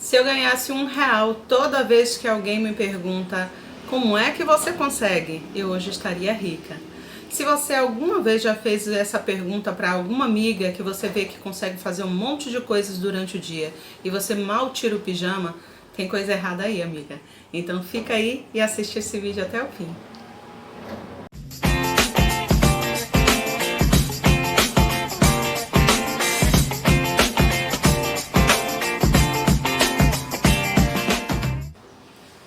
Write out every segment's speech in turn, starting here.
Se eu ganhasse R$ 1 toda vez que alguém me pergunta como é que você consegue, eu hoje estaria rica. Se você alguma vez já fez essa pergunta para alguma amiga que você vê que consegue fazer um monte de coisas durante o dia e você mal tira o pijama, tem coisa errada aí, amiga. Então fica aí e assiste esse vídeo até o fim.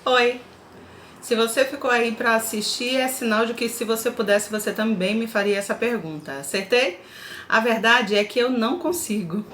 Oi! Se você ficou aí para assistir, é sinal de que se você pudesse, você também me faria essa pergunta. Acertei? A verdade é que eu não consigo.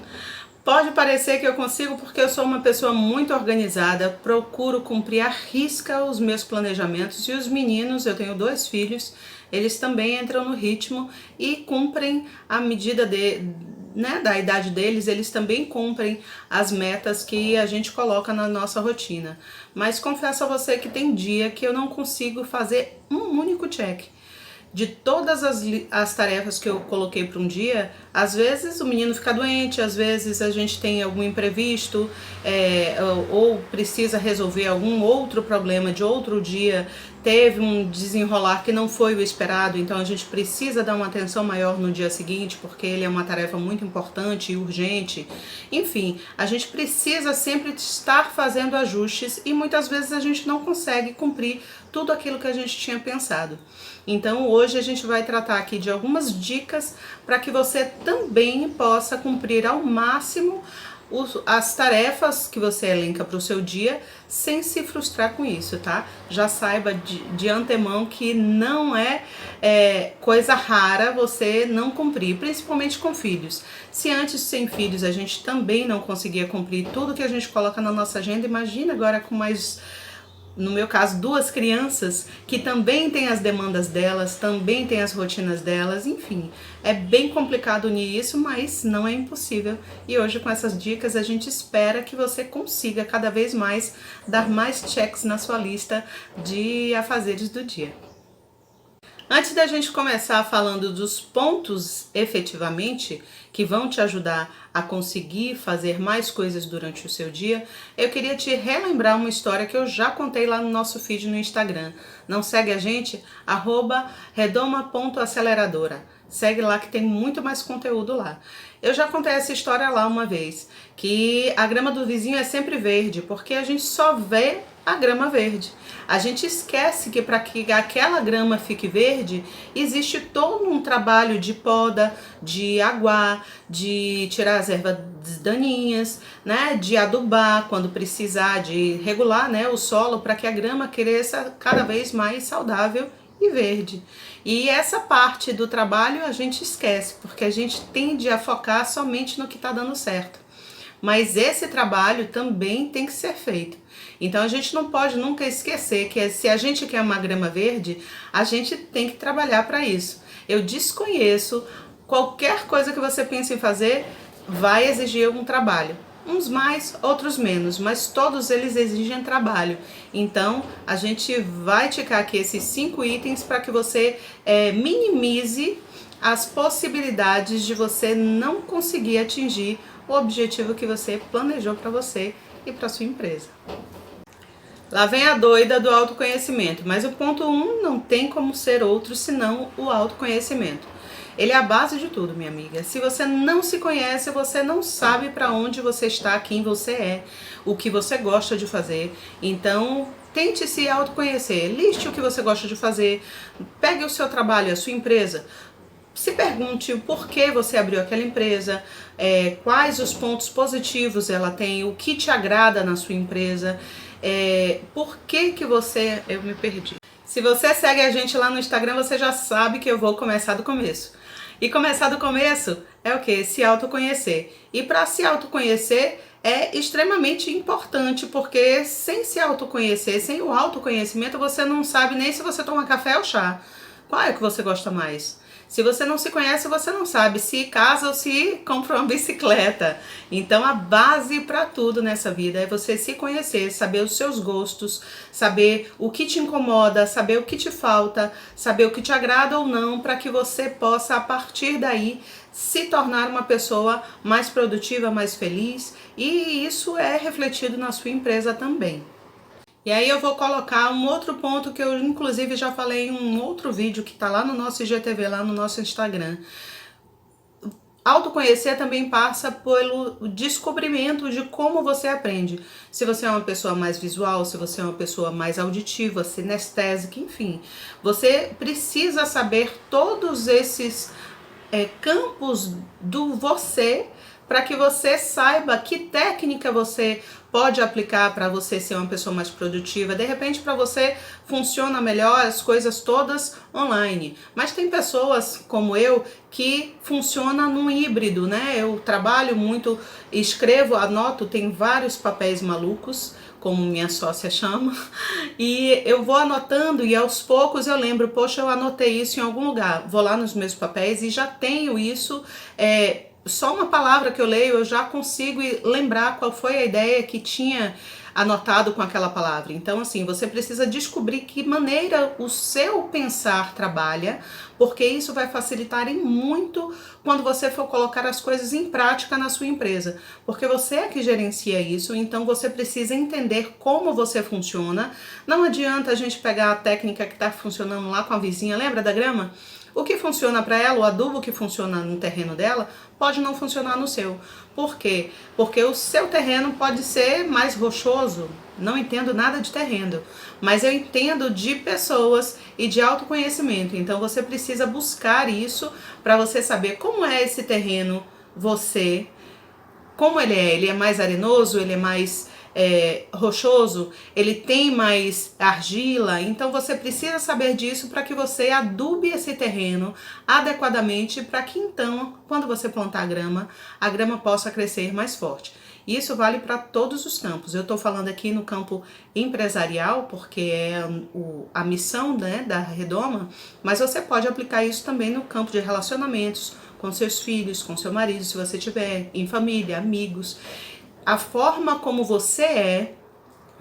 Pode parecer que eu consigo porque eu sou uma pessoa muito organizada, procuro cumprir à risca os meus planejamentos e os meninos, eu tenho 2 filhos, eles também entram no ritmo e cumprem a medida da idade deles, eles também cumprem as metas que a gente coloca na nossa rotina. Mas confesso a você que tem dia que eu não consigo fazer um único check. De todas as tarefas que eu coloquei para um dia, às vezes o menino fica doente, às vezes a gente tem algum imprevisto, ou precisa resolver algum outro problema de outro dia, teve um desenrolar que não foi o esperado, então a gente precisa dar uma atenção maior no dia seguinte, porque ele é uma tarefa muito importante e urgente. Enfim, a gente precisa sempre estar fazendo ajustes e muitas vezes a gente não consegue cumprir tudo aquilo que a gente tinha pensado. Então hoje a gente vai tratar aqui de algumas dicas para que você também possa cumprir ao máximo as tarefas que você elenca para o seu dia sem se frustrar com isso, tá? Já saiba de antemão que não é coisa rara você não cumprir, principalmente com filhos. Se antes sem filhos a gente também não conseguia cumprir tudo que a gente coloca na nossa agenda, imagina agora com mais... No meu caso, 2 crianças que também têm as demandas delas, também têm as rotinas delas, enfim. É bem complicado unir isso, mas não é impossível. E hoje com essas dicas a gente espera que você consiga cada vez mais dar mais checks na sua lista de afazeres do dia. Antes da gente começar falando dos pontos efetivamente que vão te ajudar a conseguir fazer mais coisas durante o seu dia, eu queria te relembrar uma história que eu já contei lá no nosso feed no Instagram. Não segue a gente? @redoma.aceleradora. Segue lá que tem muito mais conteúdo lá. Eu já contei essa história lá uma vez, que a grama do vizinho é sempre verde, porque a gente só vê a grama verde. A gente esquece que para que aquela grama fique verde, existe todo um trabalho de poda, de aguar, de tirar as ervas daninhas, né, de adubar quando precisar, de regular, né, o solo para que a grama cresça cada vez mais saudável e verde. E essa parte do trabalho a gente esquece, porque a gente tende a focar somente no que está dando certo. Mas esse trabalho também tem que ser feito. Então a gente não pode nunca esquecer que se a gente quer uma grama verde, a gente tem que trabalhar para isso. Eu desconheço qualquer coisa que você pense em fazer, vai exigir algum trabalho. Uns mais, outros menos, mas todos eles exigem trabalho. Então, a gente vai ticar aqui esses 5 itens para que você minimize as possibilidades de você não conseguir atingir o objetivo que você planejou para você e para sua empresa. Lá vem a doida do autoconhecimento, mas o ponto 1 não tem como ser outro senão o autoconhecimento. Ele é a base de tudo, minha amiga. Se você não se conhece, você não sabe para onde você está, quem você é, o que você gosta de fazer. Então, tente se autoconhecer. Liste o que você gosta de fazer. Pegue o seu trabalho, a sua empresa. Se pergunte o porquê você abriu aquela empresa, quais os pontos positivos ela tem, o que te agrada na sua empresa, por que você... Eu me perdi. Se você segue a gente lá no Instagram, você já sabe que eu vou começar do começo. E começar do começo é o quê? Se autoconhecer. E para se autoconhecer é extremamente importante, porque sem se autoconhecer, sem o autoconhecimento, você não sabe nem se você toma café ou chá. Qual é que você gosta mais? Se você não se conhece, você não sabe se casa ou se compra uma bicicleta. Então a base para tudo nessa vida é você se conhecer, saber os seus gostos, saber o que te incomoda, saber o que te falta, saber o que te agrada ou não, para que você possa, a partir daí, se tornar uma pessoa mais produtiva, mais feliz, e isso é refletido na sua empresa também. E aí eu vou colocar um outro ponto que eu inclusive já falei em um outro vídeo que está lá no nosso IGTV, lá no nosso Instagram. Autoconhecer também passa pelo descobrimento de como você aprende. Se você é uma pessoa mais visual, se você é uma pessoa mais auditiva, sinestésica, enfim. Você precisa saber todos esses campos do você, para que você saiba que técnica você pode aplicar para você ser uma pessoa mais produtiva. De repente, para você funciona melhor as coisas todas online. Mas tem pessoas como eu que funciona num híbrido, né? Eu trabalho muito, escrevo, anoto, tem vários papéis malucos, como minha sócia chama, e eu vou anotando e aos poucos eu lembro, poxa, eu anotei isso em algum lugar, vou lá nos meus papéis e já tenho isso, só uma palavra que eu leio eu já consigo lembrar qual foi a ideia que tinha anotado com aquela palavra. Então, assim, você precisa descobrir que maneira o seu pensar trabalha, porque isso vai facilitar em muito quando você for colocar as coisas em prática na sua empresa, porque você é que gerencia isso, então você precisa entender como você funciona. Não adianta a gente pegar a técnica que está funcionando lá com a vizinha, lembra da grama? O que funciona para ela, o adubo que funciona no terreno dela, pode não funcionar no seu. Por quê? Porque o seu terreno pode ser mais rochoso. Não entendo nada de terreno, mas eu entendo de pessoas e de autoconhecimento. Então você precisa buscar isso para você saber como é esse terreno, você, como ele é mais arenoso, ele é mais rochoso, ele tem mais argila, então você precisa saber disso para que você adube esse terreno adequadamente, para que então, quando você plantar a grama possa crescer mais forte. Isso vale para todos os campos. Eu estou falando aqui no campo empresarial, porque é a missão, né, da Redoma, mas você pode aplicar isso também no campo de relacionamentos, com seus filhos, com seu marido, se você tiver, em família, amigos. A forma como você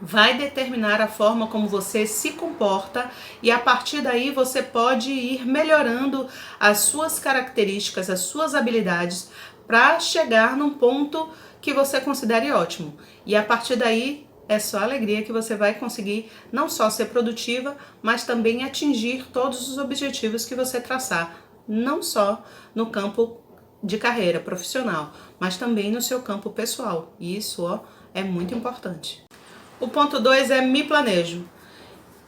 vai determinar a forma como você se comporta, e a partir daí você pode ir melhorando as suas características, as suas habilidades, para chegar num ponto que você considere ótimo. E a partir daí é só alegria que você vai conseguir não só ser produtiva, mas também atingir todos os objetivos que você traçar, não só no campo de carreira profissional, mas também no seu campo pessoal. E isso é muito importante. O ponto 2 é me planejo.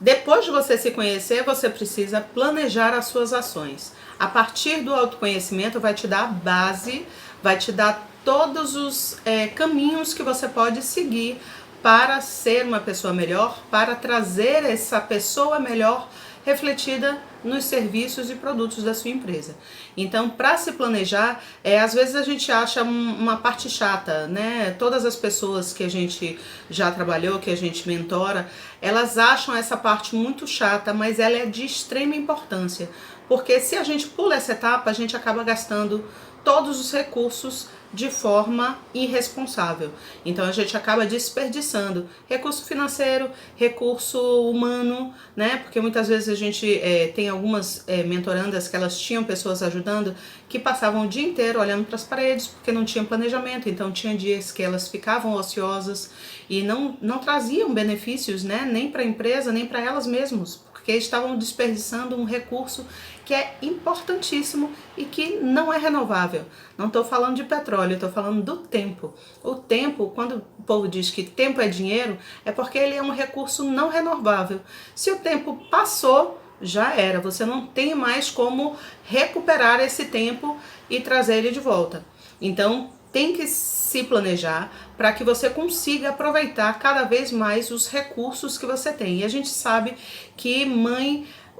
Depois de você se conhecer, você precisa planejar as suas ações. A partir do autoconhecimento vai te dar a base, vai te dar todos os caminhos que você pode seguir para ser uma pessoa melhor, para trazer essa pessoa melhor refletida nos serviços e produtos da sua empresa. Então, para se planejar, às vezes a gente acha uma parte chata, né? Todas as pessoas que a gente já trabalhou, que a gente mentora, elas acham essa parte muito chata, mas ela é de extrema importância, porque se a gente pula essa etapa, a gente acaba gastando todos os recursos de forma irresponsável. Então a gente acaba desperdiçando recurso financeiro, recurso humano, né? Porque muitas vezes a gente tem algumas mentorandas que elas tinham pessoas ajudando que passavam o dia inteiro olhando para as paredes porque não tinham planejamento. Então tinha dias que elas ficavam ociosas e não traziam benefícios, né? Nem para a empresa, nem para elas mesmas, porque estavam desperdiçando um recurso que é importantíssimo e que não é renovável. Não estou falando de petróleo, estou falando do tempo. O tempo, quando o povo diz que tempo é dinheiro, é porque ele é um recurso não renovável. Se o tempo passou, já era. Você não tem mais como recuperar esse tempo e trazer ele de volta. Então, tem que se planejar para que você consiga aproveitar cada vez mais os recursos que você tem. E a gente sabe que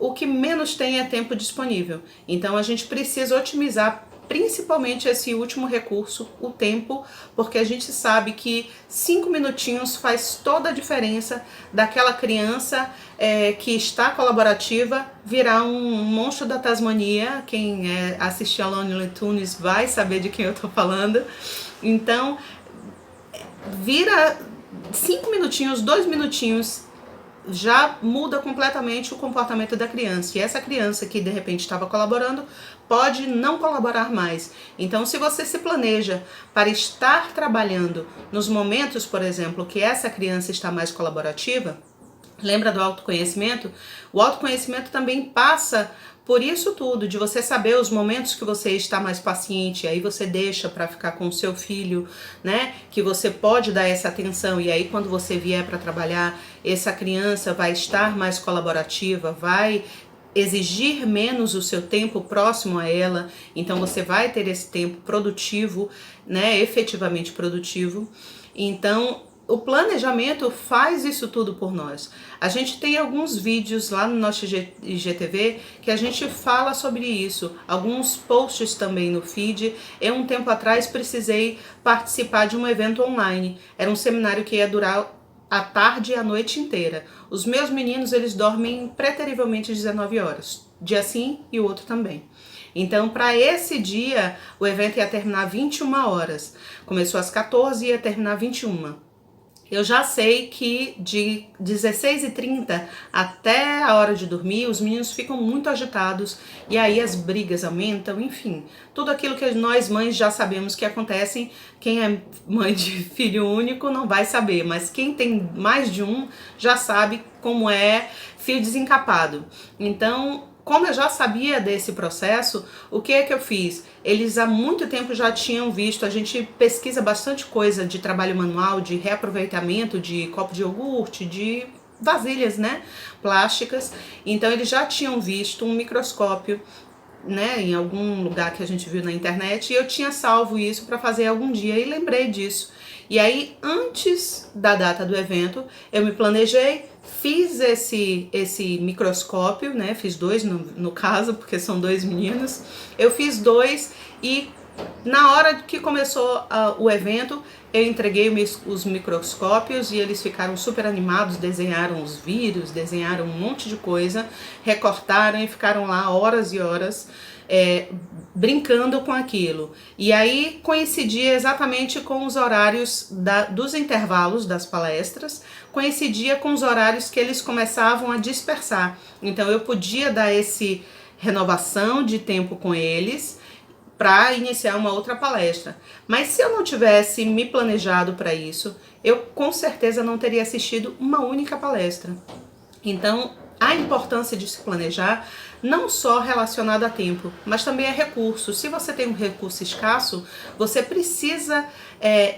o que menos tem é tempo disponível. Então a gente precisa otimizar principalmente esse último recurso, o tempo, porque a gente sabe que 5 minutinhos faz toda a diferença daquela criança que está colaborativa virar um monstro da Tasmania. Quem assistir a Looney Tunes vai saber de quem eu tô falando. Então, vira 5 minutinhos, 2 minutinhos, já muda completamente o comportamento da criança. E essa criança que de repente estava colaborando pode não colaborar mais. Então, se você se planeja para estar trabalhando nos momentos, por exemplo, que essa criança está mais colaborativa, lembra do autoconhecimento? O autoconhecimento também passa por isso tudo, de você saber os momentos que você está mais paciente, aí você deixa para ficar com o seu filho, né? Que você pode dar essa atenção, e aí quando você vier para trabalhar, essa criança vai estar mais colaborativa, vai exigir menos o seu tempo próximo a ela, então você vai ter esse tempo produtivo, né? Efetivamente produtivo. Então, o planejamento faz isso tudo por nós. A gente tem alguns vídeos lá no nosso IGTV que a gente fala sobre isso, alguns posts também no feed. Eu, um tempo atrás, precisei participar de um evento online. Era um seminário que ia durar a tarde e a noite inteira. Os meus meninos, eles dormem preterivelmente 19 horas. Dia sim e o outro também. Então, para esse dia, o evento ia terminar 21 horas. Começou às 14 e ia terminar 21. Eu já sei que de 16h30 até a hora de dormir, os meninos ficam muito agitados e aí as brigas aumentam, enfim. Tudo aquilo que nós mães já sabemos que acontece. Quem é mãe de filho único não vai saber, mas quem tem mais de um já sabe como é fio desencapado. Então, como eu já sabia desse processo, o que é que eu fiz? Eles há muito tempo já tinham visto, a gente pesquisa bastante coisa de trabalho manual, de reaproveitamento de copo de iogurte, de vasilhas, né, plásticas. Então eles já tinham visto um microscópio, né, em algum lugar que a gente viu na internet, e eu tinha salvo isso para fazer algum dia e lembrei disso. E aí, antes da data do evento, eu me planejei, fiz esse microscópio, né? Fiz 2 no caso, porque são 2 meninos. Eu fiz 2 e na hora que começou o evento, eu entreguei os microscópios e eles ficaram super animados, desenharam os vírus, desenharam um monte de coisa, recortaram e ficaram lá horas e horas brincando com aquilo. E aí coincidia exatamente com os horários dos intervalos das palestras, coincidia com os horários que eles começavam a dispersar. Então eu podia dar esse renovação de tempo com eles para iniciar uma outra palestra. Mas se eu não tivesse me planejado para isso, eu com certeza não teria assistido uma única palestra. Então, a importância de se planejar, não só relacionado a tempo, mas também a recurso. Se você tem um recurso escasso, você precisa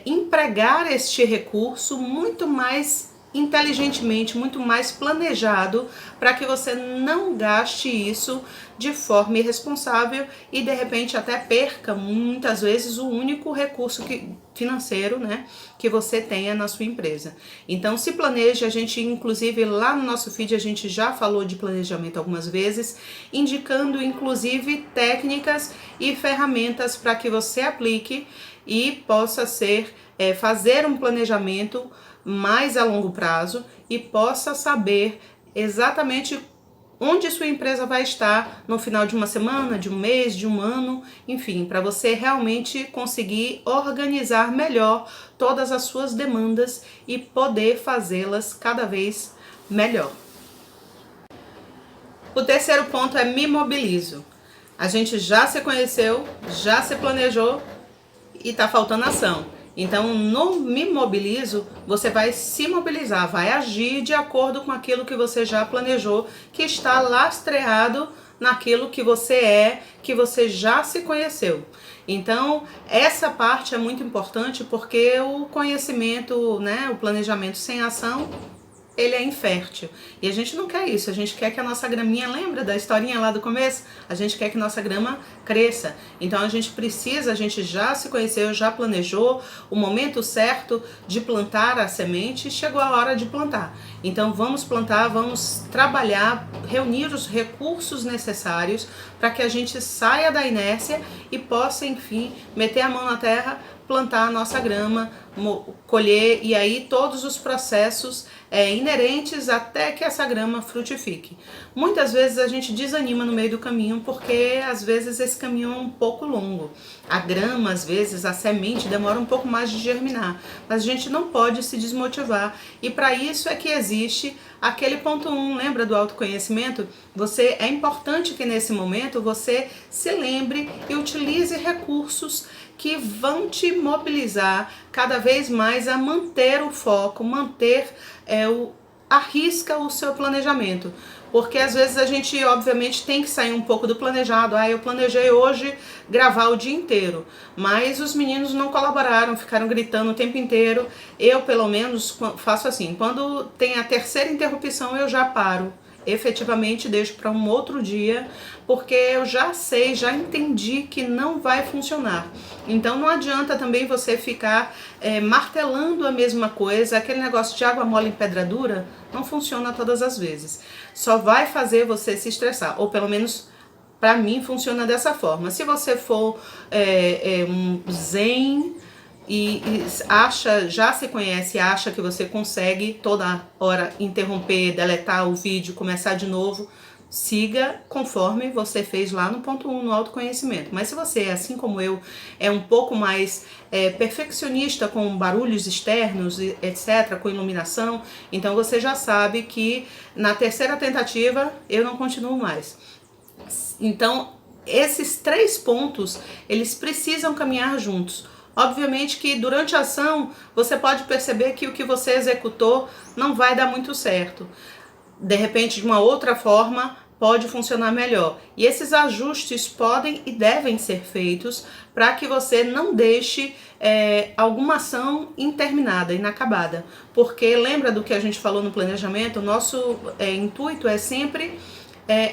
empregar este recurso muito mais inteligentemente, muito mais planejado, para que você não gaste isso de forma irresponsável e de repente até perca muitas vezes o único recurso financeiro, né, que você tenha na sua empresa. Então se planeje. A gente inclusive lá no nosso feed a gente já falou de planejamento algumas vezes, indicando inclusive técnicas e ferramentas para que você aplique e possa fazer um planejamento mais a longo prazo e possa saber exatamente onde sua empresa vai estar no final de uma semana, de um mês, de um ano, enfim, para você realmente conseguir organizar melhor todas as suas demandas e poder fazê-las cada vez melhor. O terceiro ponto é me mobilizo. A gente já se conheceu, já se planejou e tá faltando ação. Então, no me mobilizo, você vai se mobilizar, vai agir de acordo com aquilo que você já planejou, que está lastreado naquilo que você que você já se conheceu. Então, essa parte é muito importante porque o conhecimento, né, o planejamento sem ação, ele é infértil. E a gente não quer isso, a gente quer que a nossa graminha, lembra da historinha lá do começo? A gente quer que nossa grama cresça. Então a gente já se conheceu, já planejou o momento certo de plantar a semente, chegou a hora de plantar. Então vamos plantar, vamos trabalhar, reunir os recursos necessários para que a gente saia da inércia e possa, enfim, meter a mão na terra, plantar a nossa grama, colher, e aí todos os processos inerentes até que essa grama frutifique. Muitas vezes a gente desanima no meio do caminho porque às vezes esse caminho é um pouco longo. A grama, às vezes, a semente demora um pouco mais de germinar, mas a gente não pode se desmotivar, e para isso é que existe aquele ponto 1, lembra do autoconhecimento? É importante que nesse momento você se lembre e utilize recursos que vão te mobilizar cada vez mais a manter o foco, arrisca o seu planejamento. Porque às vezes a gente, obviamente, tem que sair um pouco do planejado. Eu planejei hoje gravar o dia inteiro, mas os meninos não colaboraram, ficaram gritando o tempo inteiro. Eu, pelo menos, faço assim, quando tem a terceira interrupção, eu já paro. Efetivamente deixo para um outro dia, porque eu já sei, já entendi que não vai funcionar. Então não adianta também você ficar martelando a mesma coisa, aquele negócio de água mole em pedra dura não funciona todas as vezes. Só vai fazer você se estressar, ou pelo menos para mim funciona dessa forma. Se você for um zen e já se conhece, acha que você consegue toda hora interromper, deletar o vídeo, começar de novo, siga conforme você fez lá no ponto 1, no autoconhecimento. Mas se você, assim como eu, é um pouco mais perfeccionista com barulhos externos, etc., com iluminação, então você já sabe que na terceira tentativa eu não continuo mais. Então, esses 3 pontos, eles precisam caminhar juntos. Obviamente que durante a ação você pode perceber que o que você executou não vai dar muito certo. De repente, de uma outra forma, pode funcionar melhor. E esses ajustes podem e devem ser feitos para que você não deixe alguma ação interminada, inacabada. Porque lembra do que a gente falou no planejamento? O nosso intuito é sempre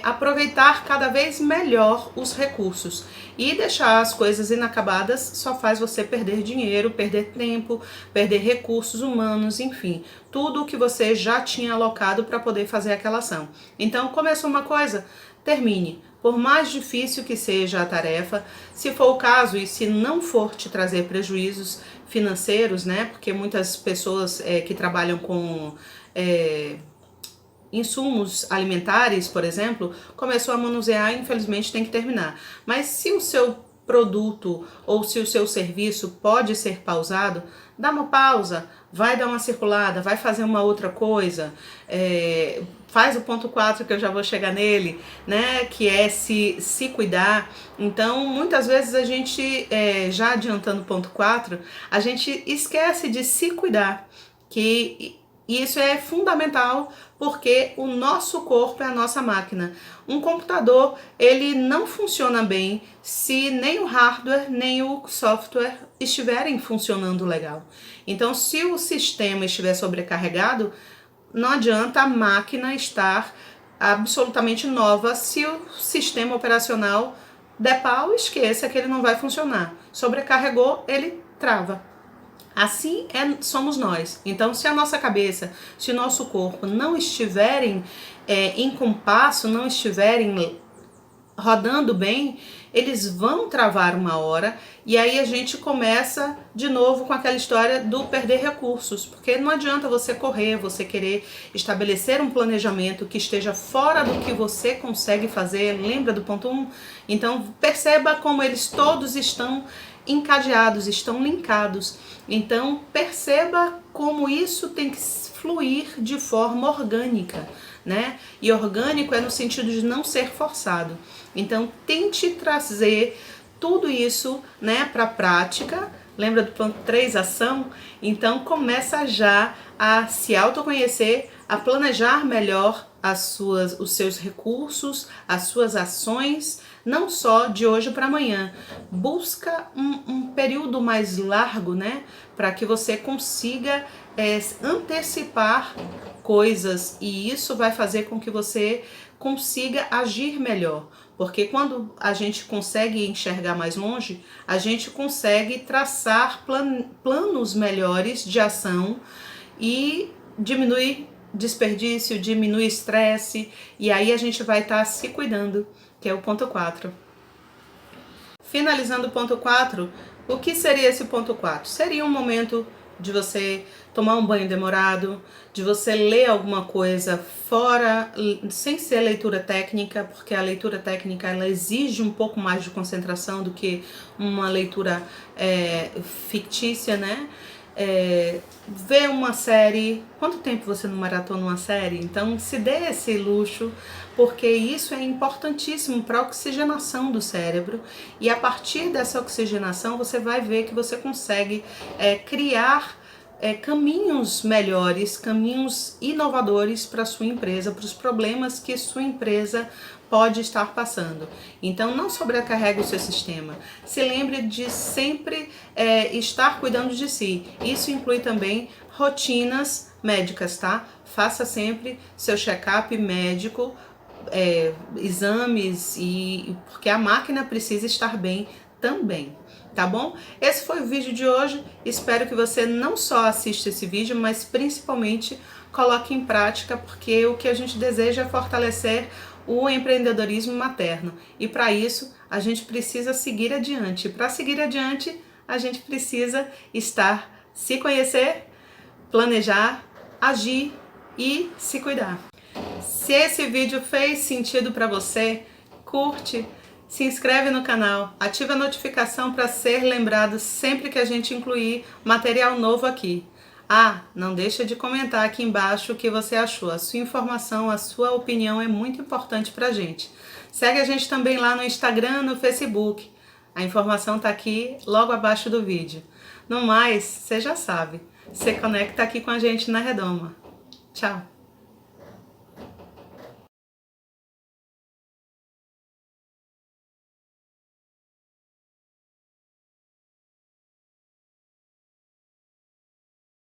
aproveitar cada vez melhor os recursos, e deixar as coisas inacabadas só faz você perder dinheiro, perder tempo, perder recursos humanos, enfim, tudo o que você já tinha alocado para poder fazer aquela ação. Então, começou uma coisa, termine. Por mais difícil que seja a tarefa, se for o caso e se não for te trazer prejuízos financeiros, né? Porque muitas pessoas que trabalham com insumos alimentares, por exemplo, começou a manusear e infelizmente tem que terminar. Mas se o seu produto ou se o seu serviço pode ser pausado, dá uma pausa, vai dar uma circulada, vai fazer uma outra coisa, faz o ponto 4 que eu já vou chegar nele, né, que é se cuidar. Então, muitas vezes a gente, já adiantando o ponto 4, a gente esquece de se cuidar, que isso é fundamental porque o nosso corpo é a nossa máquina. Um computador, ele não funciona bem se nem o hardware nem o software estiverem funcionando legal. Então, se o sistema estiver sobrecarregado, não adianta a máquina estar absolutamente nova. Se o sistema operacional der pau, esqueça que ele não vai funcionar. Sobrecarregou, ele trava. Assim somos nós. Então, se a nossa cabeça, se o nosso corpo não estiverem em compasso, não estiverem rodando bem, eles vão travar uma hora, e aí a gente começa de novo com aquela história do perder recursos, porque não adianta você correr, você querer estabelecer um planejamento que esteja fora do que você consegue fazer. Lembra do ponto 1? Então perceba como eles todos estão encadeados, estão linkados. Então perceba como isso tem que fluir de forma orgânica, né? E orgânico é no sentido de não ser forçado. Então tente trazer tudo isso, né, para a prática. Lembra do ponto 3, ação? Então começa já a se autoconhecer, a planejar melhor os seus recursos, as suas ações, não só de hoje para amanhã. Busca um período mais largo, né? Para que você consiga antecipar coisas, e isso vai fazer com que você consiga agir melhor. Porque quando a gente consegue enxergar mais longe, a gente consegue traçar planos melhores de ação e diminuir desperdício, diminuir estresse, e aí a gente vai estar se cuidando, que é o ponto 4. Finalizando o ponto 4, o que seria esse ponto 4? Seria um momento de você tomar um banho demorado, de você ler alguma coisa fora, sem ser leitura técnica, porque a leitura técnica ela exige um pouco mais de concentração do que uma leitura fictícia, né? Ver uma série. Quanto tempo você não maratona uma série? Então se dê esse luxo, porque isso é importantíssimo para a oxigenação do cérebro, e a partir dessa oxigenação você vai ver que você consegue criar caminhos melhores, caminhos inovadores para sua empresa, para os problemas que sua empresa pode estar passando. Então não sobrecarregue o seu sistema. Se lembre de sempre estar cuidando de si. Isso inclui também rotinas médicas, tá? Faça sempre seu check-up médico, exames, porque a máquina precisa estar bem também, tá bom? Esse foi o vídeo de hoje. Espero que você não só assista esse vídeo, mas principalmente coloque em prática, porque o que a gente deseja é fortalecer o empreendedorismo materno. E para isso, a gente precisa seguir adiante. Para seguir adiante, a gente precisa se conhecer, planejar, agir e se cuidar. Se esse vídeo fez sentido para você, curte, se inscreve no canal, ativa a notificação para ser lembrado sempre que a gente incluir material novo aqui. Não deixa de comentar aqui embaixo o que você achou. A sua informação, a sua opinião é muito importante pra gente. Segue a gente também lá no Instagram, no Facebook. A informação tá aqui logo abaixo do vídeo. No mais, você já sabe, você conecta aqui com a gente na Redoma. Tchau!